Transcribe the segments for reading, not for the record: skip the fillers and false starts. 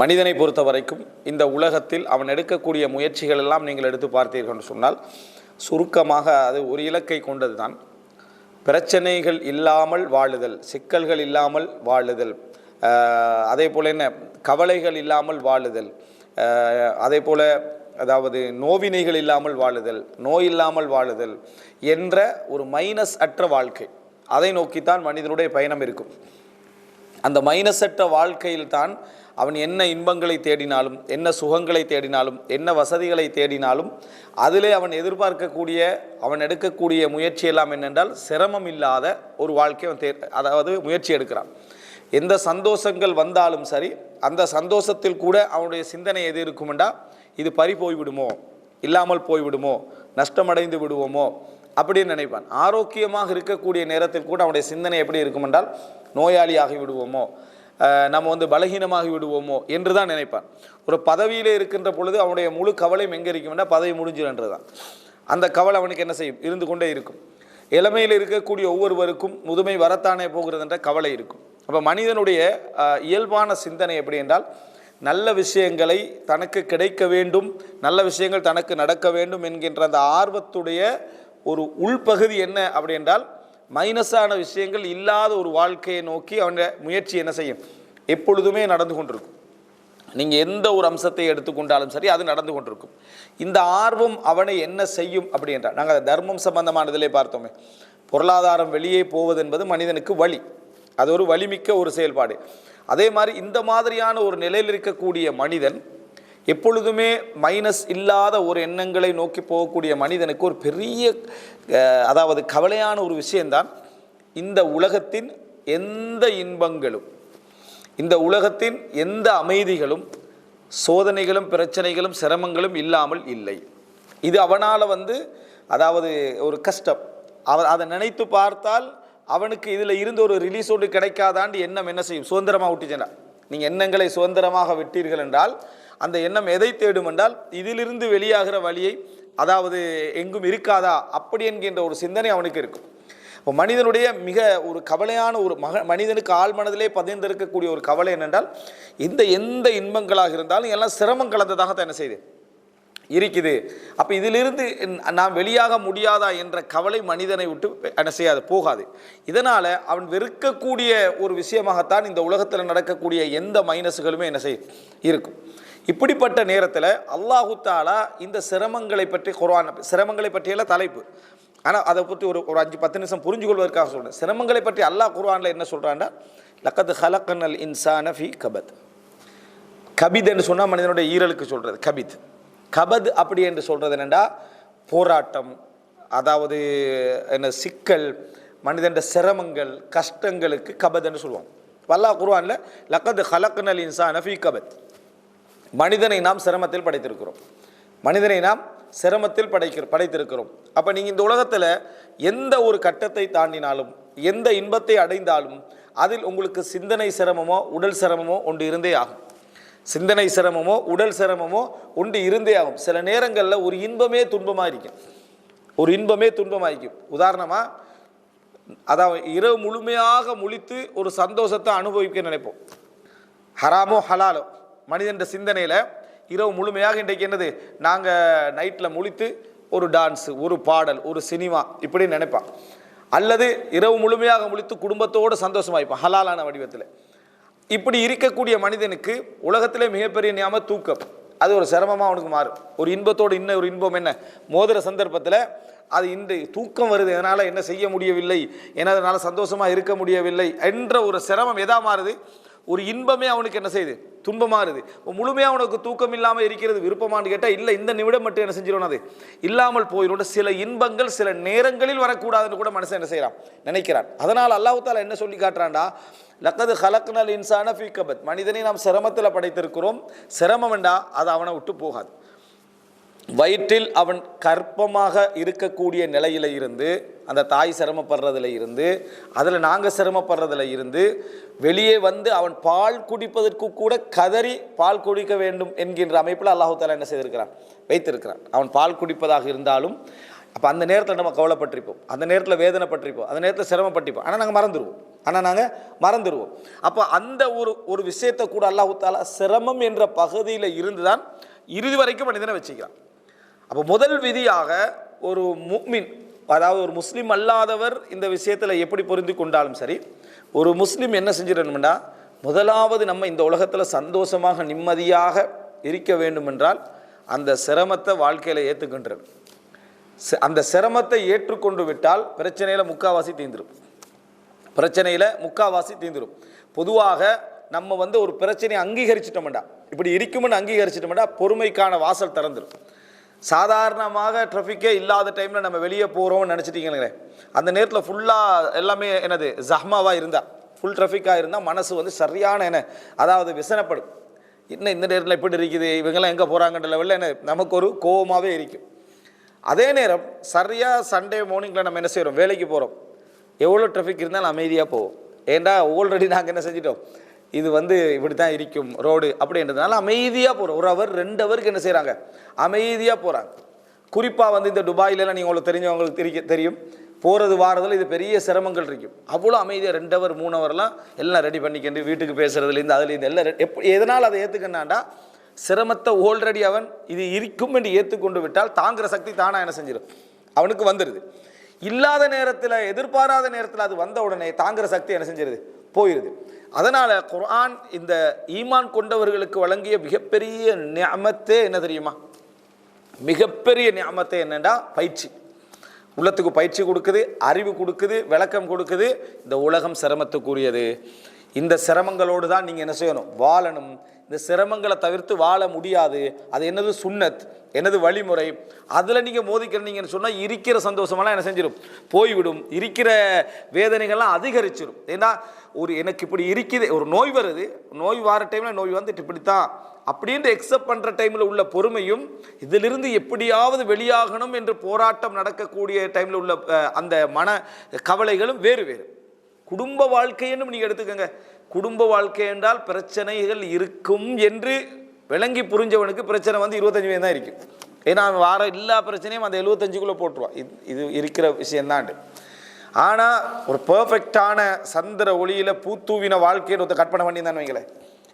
மனிதனை பொறுத்த வரைக்கும் இந்த உலகத்தில் அவன் எடுக்கக்கூடிய முயற்சிகள் எல்லாம் நீங்கள் எடுத்து பார்த்தீர்கள் என்று சொன்னால் சுருக்கமாக அது ஒரு இலக்கை கொண்டது தான். பிரச்சனைகள் இல்லாமல் வாழுதல், சிக்கல்கள் இல்லாமல் வாழுதல், அதே போல் என்ன கவலைகள் இல்லாமல் வாழுதல், அதே போல் அதாவது நோவினைகள் இல்லாமல் வாழுதல், நோய் இல்லாமல் வாழுதல் என்ற ஒரு மைனஸ் அற்ற வாழ்க்கை, அதை நோக்கித்தான் மனிதனுடைய பயணம் இருக்கும். அந்த மைனஸ் அற்ற வாழ்க்கையில் தான் அவன் என்ன இன்பங்களை தேடினாலும், என்ன சுகங்களை தேடினாலும், என்ன வசதிகளை தேடினாலும் அதிலே அவன் எதிர்பார்க்கக்கூடிய, அவன் எடுக்கக்கூடிய முயற்சி எல்லாம் என்னென்றால் சிரமம் இல்லாத ஒரு வாழ்க்கை அவன் அதாவது முயற்சி எடுக்கிறான். எந்த சந்தோஷங்கள் வந்தாலும் சரி, அந்த சந்தோஷத்தில் கூட அவனுடைய சிந்தனை எது இருக்குமெண்டா, இது பறி போய்விடுமோ, இல்லாமல் போய்விடுமோ, நஷ்டமடைந்து விடுவோமோ அப்படின்னு நினைப்பான். ஆரோக்கியமாக இருக்கக்கூடிய நேரத்தில் கூட அவனுடைய சிந்தனை எப்படி இருக்குமென்றால், நோயாளியாகி விடுவோமோ, நம்ம பலகீனமாகி விடுவோமோ என்று தான் நினைப்பான். ஒரு பதவியில் இருக்கின்ற பொழுது அவனுடைய முழு கவலையும் எங்கே இருக்குமென்னா பதவி முடிஞ்சிருன்றது தான். அந்த கவலை அவனுக்கு என்ன செய்யும், இருந்து கொண்டே இருக்கும். இளமையில் இருக்கக்கூடிய ஒவ்வொருவருக்கும் முதுமை வரத்தானே போகிறது என்ற கவலை இருக்கும். அப்போ மனிதனுடைய இயல்பான சிந்தனை எப்படி என்றால், நல்ல விஷயங்களை தனக்கு கிடைக்க வேண்டும், நல்ல விஷயங்கள் தனக்கு நடக்க வேண்டும் என்கின்ற அந்த ஆர்வத்துடைய ஒரு உள்பகுதி என்ன அப்படி என்றால், மைனஸான விஷயங்கள் இல்லாத ஒரு வாழ்க்கையை நோக்கி அவனுடைய முயற்சி என்ன செய்யும், எப்பொழுதுமே நடந்து கொண்டிருக்கும். நீங்கள் எந்த ஒரு அம்சத்தை எடுத்துக்கொண்டாலும் சரி, அது நடந்து கொண்டிருக்கும். இந்த ஆர்வம் அவனை என்ன செய்யும் அப்படி என்றால், நாங்கள் தர்மம் சம்பந்தமானதிலே பார்த்தோமே, பொருளாதாரம் வெளியே போவது என்பது மனிதனுக்கு வழி, அது ஒரு வலிமிக்க ஒரு செயல்பாடு. அதே மாதிரி இந்த மாதிரியான ஒரு நிலையில் இருக்கக்கூடிய மனிதன் எப்பொழுதுமே மைனஸ் இல்லாத ஒரு எண்ணங்களை நோக்கி போகக்கூடிய மனிதனுக்கு ஒரு பெரிய அதாவது கவலையான ஒரு விஷயம்தான், இந்த உலகத்தின் எந்த இன்பங்களும், இந்த உலகத்தின் எந்த அமைதிகளும், சோதனைகளும் பிரச்சனைகளும் சிரமங்களும் இல்லாமல் இல்லை. இது அவனால் அதாவது ஒரு கஷ்டம். அதை நினைத்து பார்த்தால் அவனுக்கு இதில் இருந்து ஒரு ரிலீஸோடு கிடைக்காதாண்டு எண்ணம் என்ன செய்யும், சுதந்திரமாக விட்டுச்சேன்னா. நீங்கள் எண்ணங்களை சுதந்திரமாக விட்டீர்கள் என்றால் அந்த எண்ணம் எதை தேடும் என்றால், இதிலிருந்து வெளியாகிற வழியை அதாவது எங்கும் இருக்காதா அப்படி என்கின்ற ஒரு சிந்தனை அவனுக்கு இருக்கும். இப்போ மனிதனுடைய மிக ஒரு கவலையான ஒரு மனிதனுக்கு ஆழ் மனதிலே பதிந்திருக்கக்கூடிய ஒரு கவலை என்னென்றால், எந்த இன்பங்களாக இருந்தாலும் எல்லாம் சிரமம் கலந்ததாகத்தான் என்ன செய்யுது இருக்குது. அப்போ இதிலிருந்து நாம் வெளியாக முடியாதா என்ற கவலை மனிதனை விட்டு என்ன செய்யாது, போகாது. இதனால் அவன் வெறுக்கக்கூடிய ஒரு விஷயமாகத்தான் இந்த உலகத்தில் நடக்கக்கூடிய எந்த மைனஸுகளுமே என்ன செய்யும் இருக்கும். இப்படிப்பட்ட நேரத்தில் அல்லாஹு தஆலா இந்த சிரமங்களை பற்றி குர்ஆன், சிரமங்களை பற்றியெல்லாம் தலைப்பு, ஆனால் அதை பற்றி ஒரு 5-10 நிமிஷம் புரிஞ்சு கொள்வதற்காக சொல்கிறேன். சிரமங்களை பற்றி அல்லாஹ் குர்ஆனில் என்ன சொல்கிறான்னா, லக்கத் ஹலக்கனல் இன்சான ஃபி கபத். கபித் என்று சொன்னால் மனிதனுடைய ஈரலுக்கு சொல்கிறது கபித். கபத் அப்படி என்று சொல்கிறது என்னென்னா போராட்டம், அதாவது என்ன சிக்கல், மனிதன் சிரமங்கள் கஷ்டங்களுக்கு கபத் என்று சொல்லுவாங்க. அல்லாஹ் குர்ஆனில் லக்கத் ஹலக்கனல் இன்சான ஃபி கபத், மனிதனை நாம் சிரமத்தில் படைத்திருக்கிறோம், மனிதனை நாம் சிரமத்தில் படைத்திருக்கிறோம். அப்போ நீங்கள் இந்த உலகத்தில் எந்த ஒரு கட்டத்தை தாண்டினாலும், எந்த இன்பத்தை அடைந்தாலும் அதில் உங்களுக்கு சிந்தனை சிரமமோ உடல் சிரமமோ ஒன்று இருந்தே ஆகும். சிந்தனை சிரமமோ உடல் சிரமமோ ஒன்று இருந்தே ஆகும். சில நேரங்களில் ஒரு இன்பமே துன்பமாக இருக்கும், ஒரு இன்பமே துன்பமாக இருக்கும். உதாரணமாக, அதாவது இரவு முழுமையாக முழித்து ஒரு சந்தோஷத்தை அனுபவிக்க நினைப்போம். ஹராமோ ஹலாலோ மனிதன் சிந்தனையில் இரவு முழுமையாக இன்றைக்கு என்னது, நாங்கள் நைட்டில் முழித்து ஒரு டான்ஸு, ஒரு பாடல், ஒரு சினிமா இப்படி நினைப்பான். அல்லது இரவு முழுமையாக முழித்து குடும்பத்தோடு சந்தோஷமாயிப்பான் ஹலாலான வடிவத்தில். இப்படி இருக்கக்கூடிய மனிதனுக்கு உலகத்திலே மிகப்பெரிய நியாமத் தூக்கம். அது ஒரு சிரமமாக அவனுக்கு மாறும். ஒரு இன்பத்தோடு இன்னும் ஒரு இன்பம் என்ன மோதிர சந்தர்ப்பத்தில் அது இன்று தூக்கம் வருது, என்னால் என்ன செய்ய முடியவில்லை, அதனால் சந்தோஷமாக இருக்க முடியவில்லை என்ற ஒரு சிரமம் எதா மாறுது, ஒரு இன்பமே அவனுக்கு என்ன செய்யுது, துன்பமாகுது. முழுமையாக அவனுக்கு தூக்கம் இல்லாமல் இருக்கிறது விருப்பமானு கேட்டால் இல்லை, இந்த நிமிடம் மட்டும் என்ன செஞ்சிடும், அது இல்லாமல் போயிடும். சில இன்பங்கள் சில நேரங்களில் வரக்கூடாதுன்னு கூட மனுஷன் என்ன செய்யறான், நினைக்கிறான். அதனால் அல்லாஹ் தஆலா என்ன சொல்லி காட்டுறான்டா, லக்கது ஹலக்னல் இன்சான ஃபீ கபத், மனிதனை நாம் சிரமத்தில் படைத்திருக்கிறோம். சிரமம் வேண்டா அது அவனை விட்டு போகாது. வயிற்றில் அவன் கர்ப்பமாக இருக்கக்கூடிய நிலையில இருந்து, அந்த தாய் சிரமப்படுறதுல இருந்து, அதில் நாங்கள் சிரமப்படுறதுல இருந்து வெளியே அவன் பால் குடிப்பதற்கு கூட கதறி பால் குடிக்க வேண்டும் என்கின்ற அமைப்பில் அல்லாஹ் தஆலா என்ன செய்திருக்கிறான், வைத்திருக்கிறான். அவன் பால் குடிப்பதாக இருந்தாலும் அப்போ அந்த நேரத்தில் நம்ம கவலைப்பட்டிருப்போம், அந்த நேரத்தில் வேதனைப்பட்டிருப்போம், அந்த நேரத்தில் சிரமப்பட்டிருப்போம். ஆனால் நாங்கள் மறந்துடுவோம். அப்போ அந்த ஒரு விஷயத்தை கூட அல்லாஹ் தஆலா சிரமம் என்ற பகுதியில் இருந்து தான் இறுதி வரைக்கும் மனிதனை வச்சுக்கிறான். அப்போ முதல் விதியாக ஒரு முஃமின், அதாவது ஒரு முஸ்லீம் அல்லாதவர் இந்த விஷயத்தில் எப்படி பொருந்தி கொண்டாலும் சரி, ஒரு முஸ்லீம் என்ன செஞ்சிடணும்னா, முதலாவது நம்ம இந்த உலகத்தில் சந்தோஷமாக நிம்மதியாக இருக்க வேண்டும் என்றால் அந்த சிரமத்தை வாழ்க்கையில் ஏற்றுக்கின்றது. அந்த சிரமத்தை ஏற்றுக்கொண்டு விட்டால் பிரச்சனையில் முக்காவாசி தீந்துடும். பொதுவாக நம்ம ஒரு பிரச்சனையை அங்கீகரிச்சிட்டோம்டா, இப்படி இருக்குமென்னு அங்கீகரிச்சிட்டோம்டா பொறுமைக்கான வாசல் திறந்துடும். சாதாரணமாக டிராஃபிக்கே இல்லாத டைமில் நம்ம வெளியே போகிறோம்னு நினச்சிட்டிங்களே, அந்த நேரத்தில் ஃபுல்லாக எல்லாமே ஜஹ்மாவாக இருந்தால், ஃபுல் டிராஃபிக்காக இருந்தால் மனசு சரியான அதாவது விசனப்படும். இன்னும் இந்த நேரத்தில் எப்படி இருக்குது, இவங்கெல்லாம் எங்கே போகிறாங்கன்ற லெவலில் நமக்கு ஒரு கோபமாகவே இருக்கும். அதே நேரம் சரியாக சண்டே மார்னிங்கில் நம்ம என்ன செய்கிறோம், வேலைக்கு போகிறோம், எவ்வளோ டிராஃபிக் இருந்தாலும் அமைதியாக போவோம். ஏண்டா ஆல்ரெடி நாங்கள் என்ன செஞ்சிட்டோம், இது இப்படி தான் இருக்கும் ரோடு அப்படின்றதுனால அமைதியாக போகிறோம். 1 ஹவர் 2 ஹவருக்கு என்ன செய்கிறாங்க, அமைதியாக போகிறாங்க. குறிப்பாக இந்த துபாயிலலாம் நீங்கள் உங்களுக்கு தெரிஞ்சவங்களுக்கு தெரியும், போகிறது வாரதில் இது பெரிய சிரமங்கள் இருக்கும். அவ்வளோ அமைதியாக 2 ஹவர் 3 ஹவர்லாம் எல்லாம் ரெடி பண்ணிக்கிண்டு வீட்டுக்கு பேசுகிறதுலேருந்து அதுலேருந்து எல்லாம் எதனால் அதை ஏற்றுக்கணாண்டா, சிரமத்தை ஆல்ரெடி அவன் இது இருக்கும் என்று ஏற்றுக்கொண்டு விட்டால் தாங்குகிற சக்தி தானாக என்ன செஞ்சிடும், அவனுக்கு வந்துடுது. இல்லாத நேரத்தில், எதிர்பாராத நேரத்தில் அது வந்த உடனே தாங்குகிற சக்தி என்ன செஞ்சிருது, போயிடுது. அதனால் குர்ஆன் இந்த ஈமான் கொண்டவர்களுக்கு வழங்கிய மிகப்பெரிய நிஅமத்தே என்ன தெரியுமா, மிகப்பெரிய நிஅமத்தே என்னென்னா பயிற்சி. உள்ளத்துக்கு பயிற்சி கொடுக்குது, அறிவு கொடுக்குது, விளக்கம் கொடுக்குது. இந்த உலகம் சிரமத்துக்குரியது. இந்த சிரமங்களோடு தான் நீங்கள் என்ன செய்யணும், வாழணும். இந்த சிரமங்களை தவிர்த்து வாழ முடியாது. அது என்னது சுன்னத், என்னது வழிமுறை. அதில் நீங்கள் மோதிக்கிறீங்கன்னு சொன்னால் இருக்கிற சந்தோஷமெல்லாம் என்ன செஞ்சிடும், போய்விடும். இருக்கிற வேதனைகள்லாம் அதிகரிச்சிடும். ஏன்னா எனக்கு இப்படி இருக்குது, ஒரு நோய் வருது, நோய் வார டைமில் நோய் வந்துட்டு இப்படித்தான் அப்படின்ட்டு எக்ஸப்ட் பண்ணுற டைமில் உள்ள பொறுமையும், இதிலிருந்து எப்படியாவது வெளியாகணும் என்று போராட்டம் நடக்கக்கூடிய டைமில் உள்ள அந்த மன கவலைகளும் வேறு வேறு. குடும்ப வாழ்க்கைன்னு நீங்கள் எடுத்துக்கோங்க. குடும்ப வாழ்க்கை என்றால் பிரச்சனைகள் இருக்கும் என்று விளங்கி புரிஞ்சவனுக்கு பிரச்சனை 25 தான் இருக்கும். ஏன்னா அவன் வார எல்லா பிரச்சனையும் அந்த 75க்குள்ளே போட்டுருவான். இது இருக்கிற விஷயம்தான். ஆனால் ஒரு பர்ஃபெக்டான சந்திர ஒளியில் பூத்தூவின வாழ்க்கைன்னு ஒருத்தர் கற்பனை பண்ணி தான் வைங்களேன்,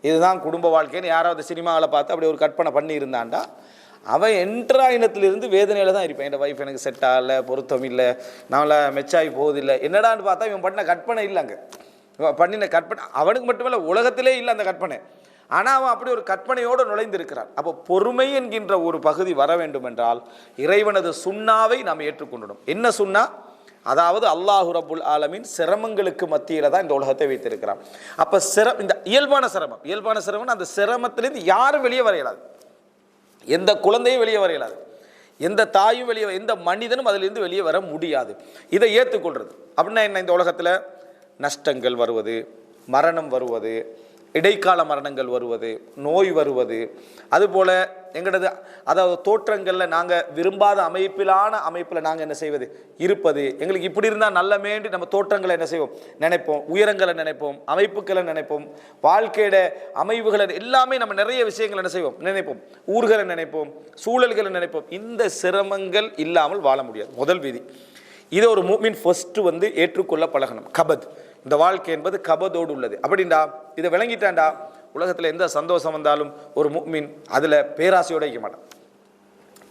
இதுதான் குடும்ப வாழ்க்கைன்னு யாராவது சினிமாவில் பார்த்து அப்படி ஒரு கற்பனை பண்ணி இருந்தான்டா, அவன் என்ட்ராயினத்திலிருந்து வேதனையில் தான் இருப்பான். என் வைஃப் எனக்கு செட் ஆகலை, பொருத்தம் இல்லை, நம்மளை மெச்சாகி போகுதில்லை, என்னடான்னு பார்த்தா இவன் பண்ண கற்பனை இல்லைங்க. பண்ணின கற்பனை அவனுக்கு மட்டுமல்ல, உலகத்திலே இல்லை அந்த கற்பனை. ஆனால் அவன் அப்படி ஒரு கற்பனையோடு நுழைந்திருக்கிறான். அப்போ பொறுமை என்கின்ற ஒரு பகுதி வர வேண்டும் என்றால் இறைவனது சுன்னாவை நாம் ஏற்றுக்கொள்ளணும். என்ன சுன்னா? அதாவது அல்லாஹு ரப்புல் ஆலமீன் சிரமங்களுக்கு மத்தியில் தான் இந்த உலகத்தை வைத்திருக்கிறான். அப்போ இந்த இயல்பான சிரமம் அந்த சிரமத்திலேருந்து யாரும் வெளியே வர இயலாது. எந்த குழந்தையும் வெளியே வர இயலாது, எந்த தாயும் வெளியே, எந்த மனிதனும் அதிலிருந்து வெளியே வர முடியாது. இதை ஏற்றுக்கொள்வது அப்படின்னா என்ன? இந்த உலகத்தில் நஷ்டங்கள் வருவது, மரணம் வருவது, இடைக்கால மரணங்கள் வருவது, நோய் வருவது, அதுபோல் எங்களது அதாவது தோற்றங்களில் நாங்கள் விரும்பாத அமைப்பில் நாங்கள் என்ன செய்வது, இருப்பது. எங்களுக்கு இப்படி இருந்தால் நல்ல மேண்டி நம்ம தோற்றங்களை என்ன செய்வோம், நினைப்போம், உயரங்களை நினைப்போம், அமைப்புகளை நினைப்போம், வாழ்க்கையோட அமைவுகளை எல்லாமே நம்ம நிறைய விஷயங்கள் என்ன செய்வோம், நினைப்போம், ஊர்களை நினைப்போம், சூழல்களை நினைப்போம். இந்த சிரமங்கள் இல்லாமல் வாழ முடியாது. முதல் விதி இதை ஒரு முஃமின் ஃபர்ஸ்ட் ஏற்றுக்கொள்ள பழகணும். கபத், இந்த வாழ்க்கை என்பது கபதோடு உள்ளது. அப்படின்டா இதை விளங்கிட்டான்டா, உலகத்தில் எந்த சந்தோஷம் வந்தாலும் ஒரு முஃமின் அதில் பேராசையோடு வைக்க மாட்டான்.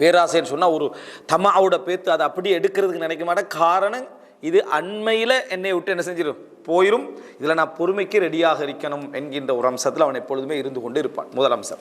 பேராசைன்னு சொன்னால் ஒரு தமாவோட பேத்து அதை அப்படியே எடுக்கிறதுக்கு நினைக்க மாட்டேன். காரணம் இது அண்மையில் என்னை விட்டு என்ன செஞ்சிடும், போயிடும். இதில் நான் பொறுமைக்கு ரெடியாக இருக்கணும் என்கின்ற ஒரு அம்சத்தில் அவன் எப்பொழுதுமே இருந்து கொண்டு இருப்பான். முதல் அம்சம்.